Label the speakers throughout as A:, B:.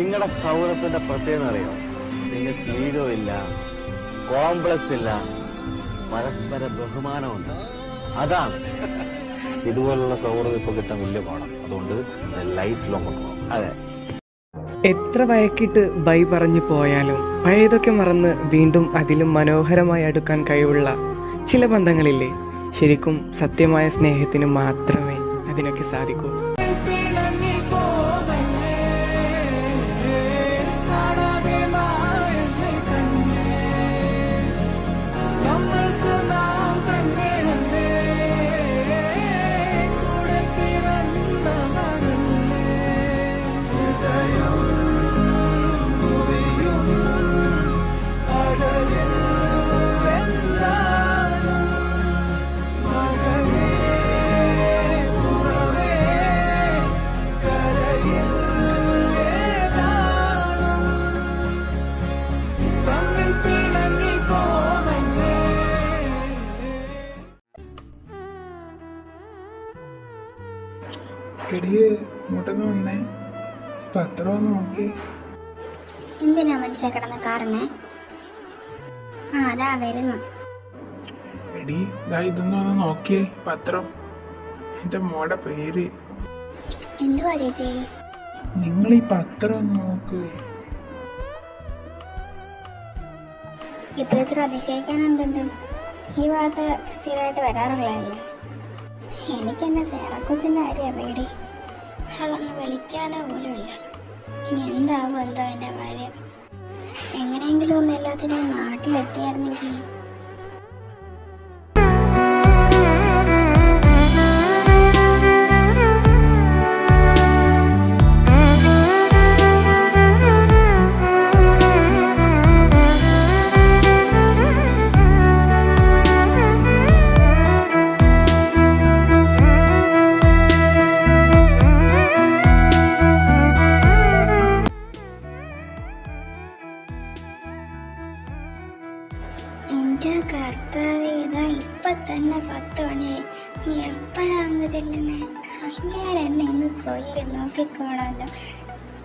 A: നിങ്ങളുടെ സൗഹൃദത്തിന്റെ പ്രത്യേകത അറിയോ? നിങ്ങൾക്ക് ഈഗോ ഇല്ല, കോംപ്ലക്സ് ഇല്ല, പരസ്പര ബഹുമാനമുണ്ട്. അതാണ് ഇതുപോലുള്ള സൗഹൃദം ഇപ്പൊ കിട്ടാൻ വലിയ പാടാം. അതുകൊണ്ട് ലൈഫ് ലോങ് കൊണ്ടുപോകും. അതെ,
B: എത്ര വയക്കിട്ട് ബൈ പറഞ്ഞു പോയാലും പഴയതൊക്കെ മറന്ന് വീണ്ടും അതിലും മനോഹരമായി അടുക്കാൻ കഴിവുള്ള ചില ബന്ധങ്ങളില്ലേ? ശരിക്കും സത്യമായ സ്നേഹത്തിന് മാത്രമേ അതിനൊക്കെ സാധിക്കൂ.
C: എടിയെ ഇങ്ങോട്ടൊന്ന് വന്നേ, പത്രം നോക്കി.
D: എന്തിനാ മനുഷ്യ കിടന്ന് കാറുന്നേ? അതാ വരുന്നു.
C: എടി ഇതാ ഇതൊന്നും ഒന്ന് നോക്കിയേ, പത്രം. എന്റെ മോടെ പേര്.
D: എന്തുവാ ചേച്ചി?
C: നിങ്ങൾ ഈ പത്രം ഒന്ന് നോക്ക്.
D: ഇത്ര അതിശയിക്കാൻ എന്തുണ്ട്? ഈ ഭാഗത്ത് സ്ഥിരമായിട്ട് വരാറുള്ളതല്ലേ. എനിക്കെന്നെ സേറാക്കൊച്ചിൻ്റെ കാര്യം പേടി. അവളൊന്ന് വിളിക്കാനോ പോലും ഇല്ല. ഇനി എന്താകും എന്തോ എൻ്റെ കാര്യം. എങ്ങനെയെങ്കിലും ഒന്ന് എല്ലാത്തിനും നാട്ടിലെത്തിയായിരുന്നെങ്കിൽ. എൻ്റെ കർത്താവേ, ഇതാ ഇപ്പം തന്നെ 10 മണിയായി. നീ എപ്പോഴാണ് അങ്ങ് ചെല്ലുന്നേ? അങ്ങനെ എന്നെ ഇന്ന് കൊല്ലും, നോക്കിക്കോളാമല്ലോ.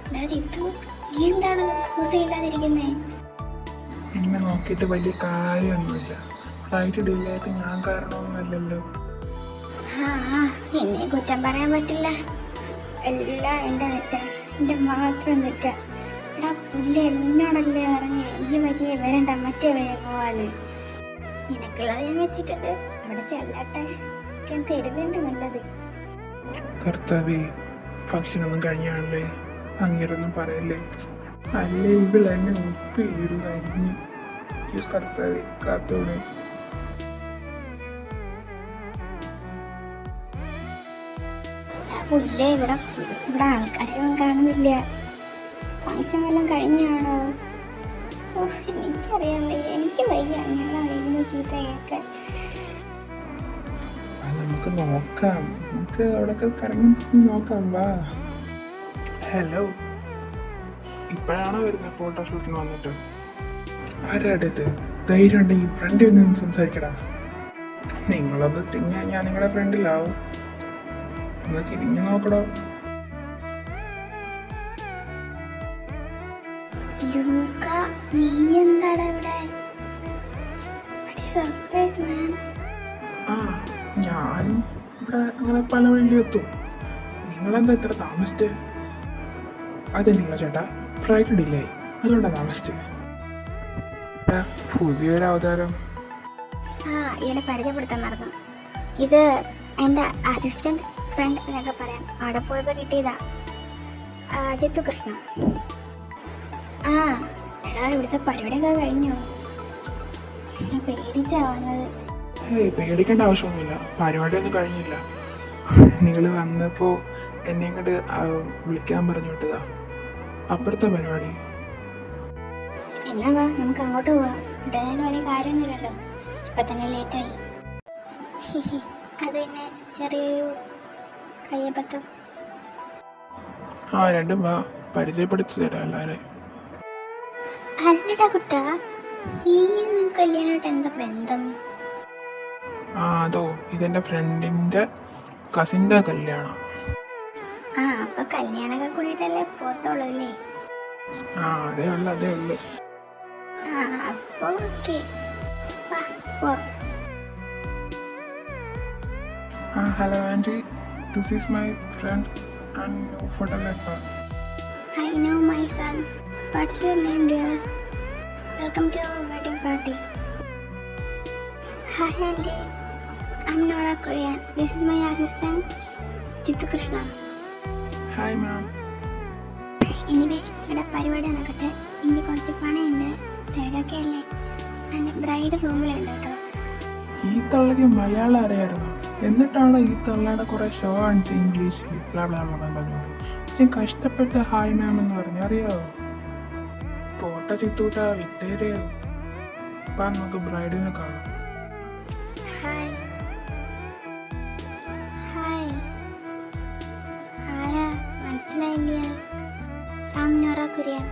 D: എന്താ ചിത്തു, നീ എന്താണ് കൂസയില്ലാതിരിക്കുന്നേ?
C: എന്നെ നോക്കിയിട്ട് വലിയ കാര്യമൊന്നുമില്ല. ഫ്ലൈറ്റ് ഡിലേ ആയിട്ട് ഞാൻ കാരണമൊന്നുമല്ലല്ലോ.
D: എന്നെ കുറ്റം പറയാൻ പറ്റില്ല. എല്ലാം എൻ്റെ തെറ്റാ, എൻ്റെ മാത്രം തെറ്റാ. എടാ പുല്ല്, എന്നോടല്ലേ പറഞ്ഞ് ഈ വഴിയെ വരണ്ട, മറ്റേ വഴിയെ പോവാല്. നിനക്കുള്ളത് ഞാൻ വെച്ചിട്ടുണ്ട്, അവിടെ ചെല്ലട്ടെ. തരുന്നുണ്ട് നല്ലത്.
C: കർത്താവേ, ഫംഗ്ഷനൊന്നും കഴിഞ്ഞാണല്ലേ, അങ്ങേരൊന്നും പറയല്ലേ. അല്ലേ ഇവിടെ എന്നെ ഒപ്പിടുകയായിരുന്നു. കർത്താവേ, കാത്തോടെ.
D: പുല്ലേ, ഇവിടെ ആൾക്കാരെയൊന്നും കാണുന്നില്ല. ഫംഗ്ഷൻ വല്ലതും കഴിഞ്ഞാണോ? എനിക്കറിയാൻ വയ്യ, എനിക്ക് വയ്യ അങ്ങനെ ചീത്ത കേൾക്കാൻ.
C: നമുക്ക് നോക്കാം, നമുക്ക് അവിടെയൊക്കെ കറങ്ങി നോക്കാം. വാ. ഹലോ, ഇപ്പോഴാണോ വരുന്നത് ഫോട്ടോഷൂട്ടിന് വന്നിട്ട്? ആരുടെ അടുത്ത് ധൈര്യം ഉണ്ടെങ്കിൽ ഫ്രണ്ടിൽ നിന്ന് സംസാരിക്കടാ. നിങ്ങളത് തിരിഞ്ഞാൽ ഞാൻ നിങ്ങളുടെ ഫ്രണ്ടിലാവും. ഒന്ന് തിരിഞ്ഞു നോക്കടോ.
D: നീ എന്താടാ ഇവിടെ? സർപ്രൈസ് മാൻ.
C: ഞാൻ ഇവിടെ അങ്ങനെ പല വഴിയിലെത്തും. നിങ്ങളെന്താ ഇത്ര താമസിച്ചേ? അതെന്നില്ല ചേട്ടാ, ഫ്ലൈറ്റ് ഡിലേ ആയി, അതുകൊണ്ടാണ് താമസിച്ചേ. പുതിയൊരു അവതാരം.
D: ഇയാളെ പരിചയപ്പെടുത്താൻ മറന്നു. ഇത് എൻ്റെ അസിസ്റ്റന്റ് ഫ്രണ്ട് എന്നൊക്കെ പറയാം. അവിടെ പോയപ്പോൾ കിട്ടിയതാ, ജിത്തു കൃഷ്ണ. എടാ, ഇവിടുത്തെ പരിപാടിയൊക്കെ കഴിഞ്ഞു? പേടിച്ചാ വന്നത്.
C: പേടിക്കേണ്ട ആവശ്യമൊന്നുമില്ല, പരിപാടിയൊന്നും കഴിഞ്ഞില്ല. നിങ്ങൾ വന്നപ്പോൾ എന്നെ ഇങ്ങോട്ട് വിളിക്കാൻ പറഞ്ഞു വിട്ടതാ, അപ്പുറത്തെ പരിപാടി.
D: എന്നാ വാ, നമുക്ക് അങ്ങോട്ട് പോവാം. ഇവിടെ വലിയ കാര്യമൊന്നുമില്ലല്ലോ, ഇപ്പം തന്നെ ലേറ്റായി. അത് പിന്നെ ചെറിയൊരു കയ്യബദ്ധം.
C: രണ്ടും വാ, പരിചയപ്പെടുത്തി തരാം എല്ലാവരെയും.
D: അല്ലടാ കുട്ടാ, നീ കല്യാണമായിട്ട് എന്താ ബന്ധം?
C: അതോ, ഇതെൻ്റെ ഫ്രണ്ടിൻ്റെ കസിൻ്റെ കല്യാണം.
D: അപ്പൊ കല്യാണമൊക്കെ കൂടിയിട്ടല്ലേ പോത്തോളൂ അല്ലേ?
C: ആ അതേ ഉള്ളു.
D: ആ അപ്പോൾ ഓക്കെ, വാ പോ.
C: Hello aunty, this is my friend and new photographer.
D: I know my son. What's your name, dear? Welcome to our wedding party. Hi, auntie. I'm Nora Korean. This is my assistant, Jittu Krishna.
C: Hi ma'am.
D: Anyway, ഇവിടെ പരിപാടി നടക്കട്ടെ. എനിക്ക് കുറച്ച് പണിയുണ്ട്. തിരക്കൊക്കെ അല്ലേ? എൻ്റെ bride റൂമിലുണ്ട് കേട്ടോ.
C: ഈ തള്ളക്ക് മലയാളം അറിയായിരുന്നു, എന്നിട്ടാണ് ഈ തള്ളയുടെ കുറെ ഷോ കാണിച്ച് ഇംഗ്ലീഷിൽ പറഞ്ഞത്. പക്ഷെ കഷ്ടപ്പെട്ട് ഹായ് മാം എന്ന് പറഞ്ഞു, അറിയാവോ? പോട്ട ചിത്തൂട്ട വിട്ടേര്. ഇപ്പൊ നമുക്ക് ബ്രൈഡിനെ കാണാം.
D: ഹായ് ഹായ്, ആരാ മനസ്സിലായില്ല? റാം നോറ കുര്യൻ,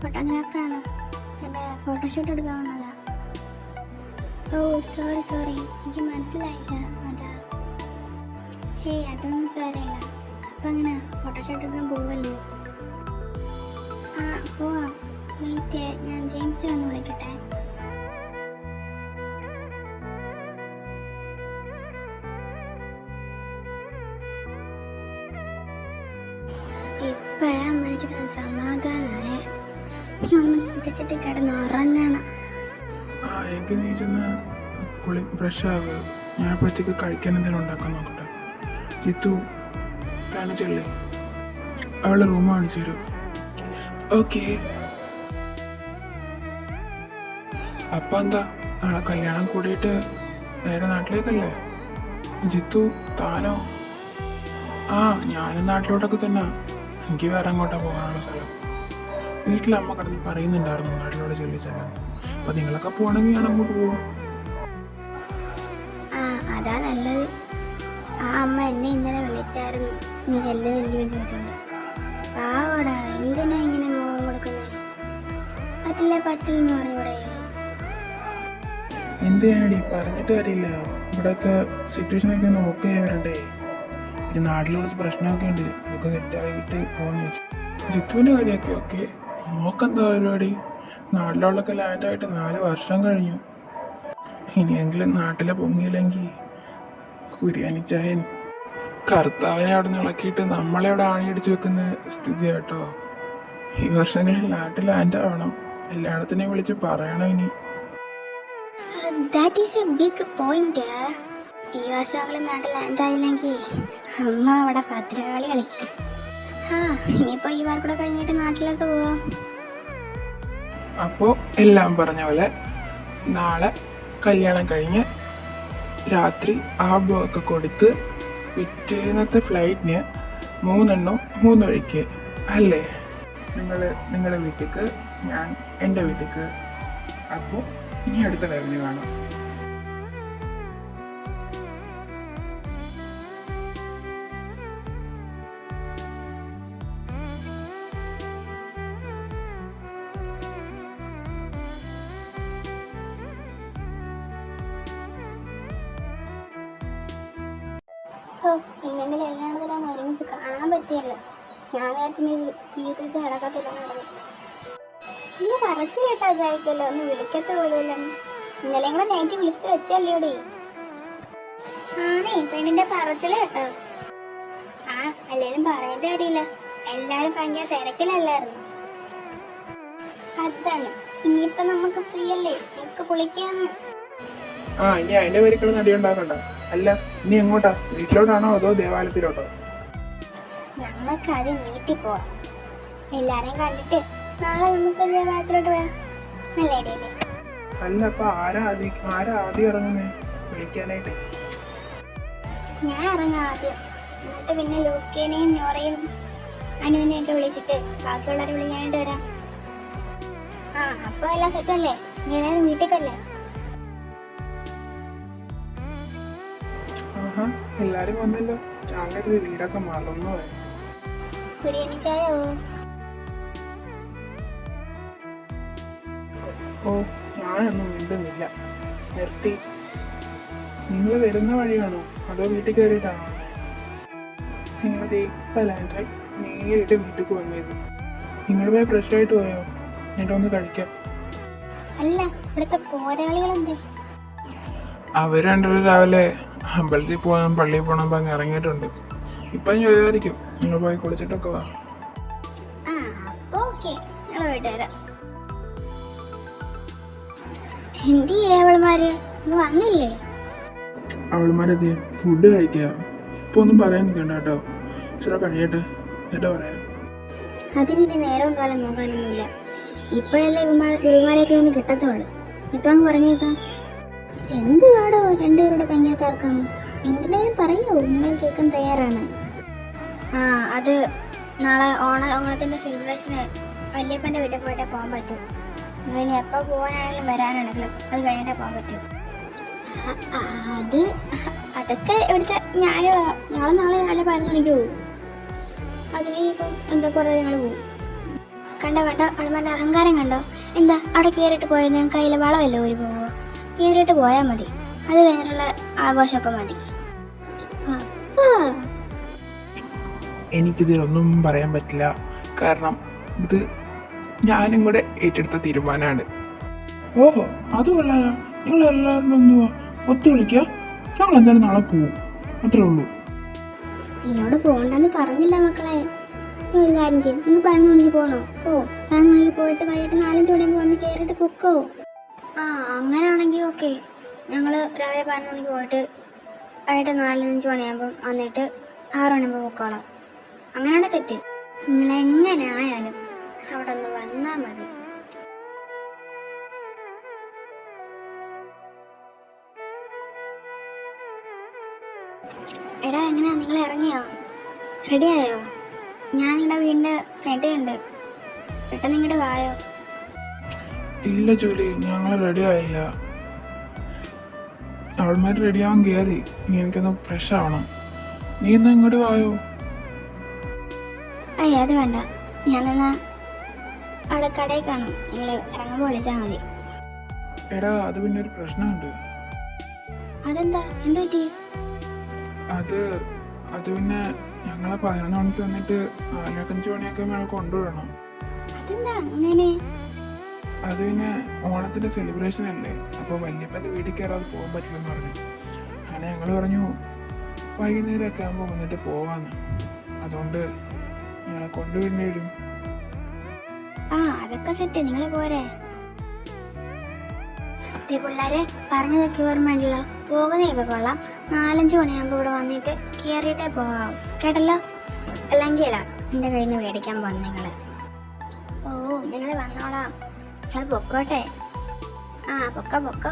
D: ഫോട്ടോഗ്രാഫറാണ്. എൻ്റെ ഫോട്ടോഷൂട്ട് എടുക്കാൻ വന്നതാ. ഓ സോറി, എനിക്ക് മനസ്സിലായില്ല. അതാ. ഹേയ്, അതൊന്നും സാരമില്ല. അപ്പം അങ്ങനെ ഫോട്ടോഷൂട്ട് എടുക്കാൻ പോവല്ലേ? ആ പോവാം. വെയിറ്റ്, ഞാൻ ജെയിംസിനെ ഒന്ന് വിളിക്കട്ടെ. ഇപ്പോഴാ മനുഷ്യന് സമാധാനമേ. നീ ഒന്ന് കുടിച്ചിട്ട് കിടന്ന് ഉറങ്ങണം.
C: എനിക്ക് നീ ചെന്ന് ഫ്രഷ് ആവുക. ഞാൻ അപ്പോഴത്തേക്ക് കഴിക്കാൻ എന്തെങ്കിലും ഉണ്ടാക്കാൻ നോക്കട്ടെ. ചിത്തു കാണിച്ചല്ലേ, അവളുടെ റൂം കാണിച്ചു തരും. ഓക്കെ. അപ്പം എന്താ, നാളെ കല്യാണം കൂടിയിട്ട് നേരെ നാട്ടിലേക്കല്ലേ? ജിത്തു താനോ? ആ, ഞാനും നാട്ടിലോട്ടൊക്കെ തന്നെ. എനിക്ക് വേറെ അങ്ങോട്ടാ പോകാനുള്ള സ്ഥലം. വീട്ടിലമ്മ കിടന്ന് പറയുന്നുണ്ടായിരുന്നു നാട്ടിലോട്ട് ചെല്ലാൻ. അപ്പൊ നിങ്ങളൊക്കെ പോകണമെങ്കിൽ ഞാൻ അങ്ങോട്ട് പോകും.
D: ആ അതാ നല്ലത്. ആ അമ്മ എന്നെ ഇന്നലെ വിളിച്ചായിരുന്നു, നീ ചെല്ലുന്നില്ലയോ ചോദിച്ചോണ്ട്. പാവടാ, എന്തിനാ ഇങ്ങനെ മുഖം കൊടുക്കുന്നത്? പറ്റില്ലെന്ന് പറഞ്ഞൂടെ?
C: എന്ത് ചെയ്യാനടി, പറഞ്ഞിട്ട് കാര്യമില്ല. ഇവിടെയൊക്കെ സിറ്റുവേഷനൊക്കെ ഒന്ന് ഓക്കെ ആയി വരണ്ടേ. പിന്നെ നാട്ടിൽ കുറച്ച് പ്രശ്നമൊക്കെ ഉണ്ട്, അതൊക്കെ സെറ്റായിട്ട് പോകാന്ന് വെച്ചു. ജിത്തുവിൻ്റെ കാര്യമൊക്കെ ഓക്കെ. നോക്കെന്താ പരിപാടി? നാട്ടിലുള്ളൊക്കെ ലാൻഡായിട്ട് 4 വർഷം കഴിഞ്ഞു. ഇനിയെങ്കിലും നാട്ടിലെ പൊങ്ങിയില്ലെങ്കിൽ കുര്യാനിച്ചായൻ കർത്താവിനെ അവിടെ നിന്ന് ഇളക്കിയിട്ട് നമ്മളെ അവിടെ ആണിയടിച്ച് വെക്കുന്ന സ്ഥിതി കേട്ടോ. ഈ വർഷങ്ങളിൽ നാട്ടിൽ ലാൻഡാവണം. എല്ലായിടത്തിനെയും വിളിച്ച് പറയണം ഇനി.
D: That is a big point. ഈ വർഷമെങ്കിലും നാട്ടിൽ ലാൻഡായില്ലെങ്കിൽ അമ്മ അവിടെ ഭദ്രകാളി കളിക്കും. ആ ഇനിയിപ്പോൾ ഈ വർക്കൂടെ കഴിഞ്ഞിട്ട് നാട്ടിലോട്ട് പോവാം.
C: അപ്പോൾ എല്ലാം പറഞ്ഞ പോലെ നാളെ കല്യാണം കഴിഞ്ഞ് രാത്രി ആബൊക്കെ കൊടുത്ത് പിറ്റേന്നത്തെ ഫ്ലൈറ്റിന് 3 എണ്ണം 3 വഴിക്ക് അല്ലേ? നിങ്ങളുടെ വീട്ടിലേക്ക്, ഞാൻ എൻ്റെ വീട്ടിലേക്ക്. അപ്പോൾ ഇനി അടുത്ത ലൈവിന് കാണാം.
D: ഇല്ലെങ്കിൽ എല്ലായിടത്തിലും ഒരുമിച്ച് കാണാൻ പറ്റിയല്ലോ. ഞാൻ വിചാരിച്ചു ജീവിതത്തിൽ നടക്കത്തില്ല. ഇന്ന് പറച്ച് കേട്ടാ വിചാരിക്കല്ലോ, ഒന്ന് വിളിക്കത്ത പോലുമില്ല. ഇന്നലെയും കൂടെ നൈറ്റ് വിളിച്ചിട്ട് വെച്ചല്ലോടി. ആണേ, പെണ്ണിന്റെ പറച്ചില് കേട്ടോ. ആ എല്ലാരും പറയേണ്ട കാര്യമില്ല, എല്ലാരും ഭയങ്കര തിരക്കിലല്ലായിരുന്നു. അതാണ്, ഇനിയിപ്പൊ നമുക്ക് ഫ്രീ അല്ലേ, നമുക്ക് പൊളിക്കാന്ന്.
C: ഇനി അതിന്റെ പേരിക്കള് നടി ഉണ്ടാക്കണ്ട. അല്ല, ഇനി എങ്ങോട്ടാ? വീട്ടിലോട്ടാണോ അതോ ദേവാലയത്തിലോട്ടോ?
D: നമുക്ക് ആദ്യം വീട്ടിൽ പോവാം. എല്ലാരെയും കണ്ടിട്ട് നാളെ നമുക്ക് ദേവാലയത്തിലോട്ട് പോവാം. നല്ല ഐഡിയല്ലേ?
C: അല്ല, അപ്പൊ ആരാ ആദ്യം ഇറങ്ങുന്നേ വിളിക്കാനായിട്ട്?
D: ഞാൻ ഇറങ്ങാം ആദ്യം, എന്നിട്ട് പിന്നെ ലൂക്കേനെയും നോറയും അനുവിനെയും ഒക്കെ വിളിച്ചിട്ട് ബാക്കിയുള്ളവരെ വിളിക്കാനായിട്ട് വരാം. ആ അപ്പൊ എല്ലാം സെറ്റല്ലേ? ഞാനും വീട്ടിലേക്കല്ലേ?
C: എല്ലാരും വന്നല്ലോ. ഞാൻ കരുതി വീടൊക്കെ മറന്നു.
D: കുരിയണിച്ചായോ?
C: ഓ, ഞാനൊന്നും മിണ്ടുന്നില്ല, നിർത്തി. നിങ്ങൾ വരുന്ന വഴിയാണോ അതോ വീട്ടിൽ കയറിയിട്ടാണോ? നിങ്ങൾ ഇപ്പം ലാൻഡായി നേരിട്ട് വീട്ടിൽ വന്നത്. നിങ്ങൾ പോയി ഫ്രഷ് ആയിട്ട് പോയോ? എന്നിട്ട് ഒന്ന് കഴിക്കാം.
D: അല്ല, ഇവിടുത്തെ പോരാളികളെന്തേ?
C: അവർ രണ്ടുപേരും രാവിലെ അമ്പലത്തിൽ പോകണം പള്ളിയിൽ പോകണം പറഞ്ഞ് ഇറങ്ങിയിട്ടുണ്ട്. ഇപ്പം ചോദിച്ചായിരിക്കും. നിങ്ങൾ പോയി കുളിച്ചിട്ടൊക്കെ വാ.
D: ആ, അപ്പൊ ഓക്കെ, ഞങ്ങൾ പോയിട്ട് വരാം. എന്ത് ചെയ്യാ അവൾമാര്? ഇന്ന് വന്നില്ലേ?
C: അവളുമാരൊക്കെ ഫുഡ് കഴിക്കുക. ഇപ്പൊ ഒന്നും പറയാൻ നിൽക്കണ്ട കേട്ടോ. ചില കഴിയട്ടെ, എന്നിട്ട് പറയാം.
D: അതിനിനി നേരവും കാലം നോക്കാനൊന്നുമില്ല. ഇപ്പോഴല്ലേ ഇവന്മാരെയൊക്കെ ഒന്ന് കിട്ടത്തുള്ളൂ. ഇപ്പൊ അങ്ങ് പറഞ്ഞേക്കാം. എന്ത് കാടോ രണ്ടുപേരുടെ ഭയങ്കര തർക്കം? എന്തിനേലും പറയോ, നിങ്ങൾ കേൾക്കാൻ തയ്യാറാണ്. ആ, അത് നാളെ ഓണത്തിന്റെ സെലിബ്രേഷന് വല്യപ്പൻ്റെ വീട്ടിൽ പോയിട്ടേ പോകാൻ പറ്റൂ. നിങ്ങളിനി എപ്പോൾ പോകാനാണെങ്കിലും വരാനാണെങ്കിലും അത് കഴിഞ്ഞിട്ടേ പോകാൻ പറ്റൂ. അതൊക്കെ ഇവിടുത്തെ ന്യായമാണ്. നാളെ രാവിലെ 11 മണിക്ക് പോകും. അതിനിപ്പം എന്താ പറയുക, ഞങ്ങൾ പോകും. കണ്ടോ അവളുമാരുടെ അഹങ്കാരം കണ്ടോ? എന്താ അവിടെ കയറിയിട്ട് പോയത്? കയ്യിൽ വളമല്ലോ ഒരു പോകുമോ? കയറിയിട്ട് പോയാൽ മതി. അത് കഴിഞ്ഞിട്ടുള്ള ആഘോഷമൊക്കെ മതി.
C: എനിക്കിതിലൊന്നും പറയാൻ പറ്റില്ല. കാരണം ഇത് ഞാനും കൂടെ ഏറ്റെടുത്ത തീരുമാനമാണ്. ഓഹോ, അത് കൊള്ളാലോ. നിങ്ങൾ എല്ലാവരും എന്തുവാ ഒത്തു വിളിക്കുക? ഞങ്ങൾ എന്തായാലും നാളെ പോവും, അത്രേ ഉള്ളൂ.
D: എന്നോട് പോകണ്ടെന്ന് പറഞ്ഞില്ല മക്കളെ. ഒരു കാര്യം ചെയ്യും, നിങ്ങൾ 11 മണിക്ക് പോകണോ? 11 മണിക്ക് പോയിട്ട് വൈകിട്ട് 4-5 മണിയാകുമ്പോൾ വന്ന് കയറിയിട്ട് പൊക്കോ. ആ, അങ്ങനെയാണെങ്കിൽ ഓക്കെ. ഞങ്ങൾ രാവിലെ 11 മണിക്ക് പോയിട്ട് വൈകിട്ട് 4-5 മണിയാകുമ്പം വന്നിട്ട് 6 മണിയാകുമ്പോൾ പൊക്കോളാം. അങ്ങനെയാണ് സെറ്റ്. നിങ്ങളെങ്ങനെ ആയാലും അവിടെ ഒന്ന് വന്നാൽ മതി. എടാ, എങ്ങനെയാ, നിങ്ങൾ ഇറങ്ങിയോ? റെഡിയായോ? ഞാനിവിടെ വീടിൻ്റെ ഫ്രണ്ടിലുണ്ട്. പെട്ടെന്ന് ഇങ്ങോട്ട് വായോ.
C: ഇല്ല ജോലി, ഞങ്ങൾ റെഡി ആയില്ല. അവൾമാർ റെഡിയാവാൻ കയറി. നീ എനിക്കൊന്ന് ഫ്രഷ് ആവണം. നീ എന്നാ ഇങ്ങോട്ട് വായോ.
D: അയ്യോ, അത് വേണ്ട. ഞാനെന്നാ അവിടെ കടയിൽ കാണും. നിങ്ങൾ ഇറങ്ങുമ്പോൾ വിളിച്ചാൽ മതി.
C: എടാ, അത് പിന്നെ ഒരു പ്രശ്നമുണ്ട്.
D: അതെന്താ? എന്തു പറ്റി?
C: അത് പിന്നെ ഞങ്ങളെ 11 മണിക്ക് വന്നിട്ട് 4-5 മണിയൊക്കെ ഞങ്ങൾ കൊണ്ടുവരണം.
D: അതെന്താ അങ്ങനെ?
C: അത് പിന്നെ ഓണത്തിന്റെ സെലിബ്രേഷൻ അല്ലേ, അപ്പോൾ വല്യപ്പൻ്റെ വീട്ടിൽ കയറാതെ പോകാൻ പറ്റില്ലെന്ന് പറഞ്ഞു. അങ്ങനെ ഞങ്ങൾ പറഞ്ഞു വൈകുന്നേരമൊക്കെ ആകുമ്പോൾ വന്നിട്ട് പോവാന്ന്. അതുകൊണ്ട് ഞങ്ങളെ കൊണ്ടുവിടേണ്ടി വരും.
D: ആ, അതൊക്കെ സെറ്റ്. നിങ്ങൾ പോരെ. പിള്ളേരെ പറഞ്ഞതൊക്കെ ഓർമ്മയുണ്ടല്ലോ. പോകുന്നതൊക്കെ കൊള്ളാം. 4-5 മണിയാകുമ്പോൾ ഇവിടെ വന്നിട്ട് കയറിയിട്ടേ പോകാം, കേട്ടല്ലോ? അല്ലെങ്കിൽ എൻ്റെ കയ്യിൽ നിന്ന് മേടിക്കാൻ പോകും നിങ്ങൾ. ഓ, നിങ്ങൾ വന്നോളാം. നിങ്ങൾ പൊക്കോട്ടെ. ആ, പൊക്കോ.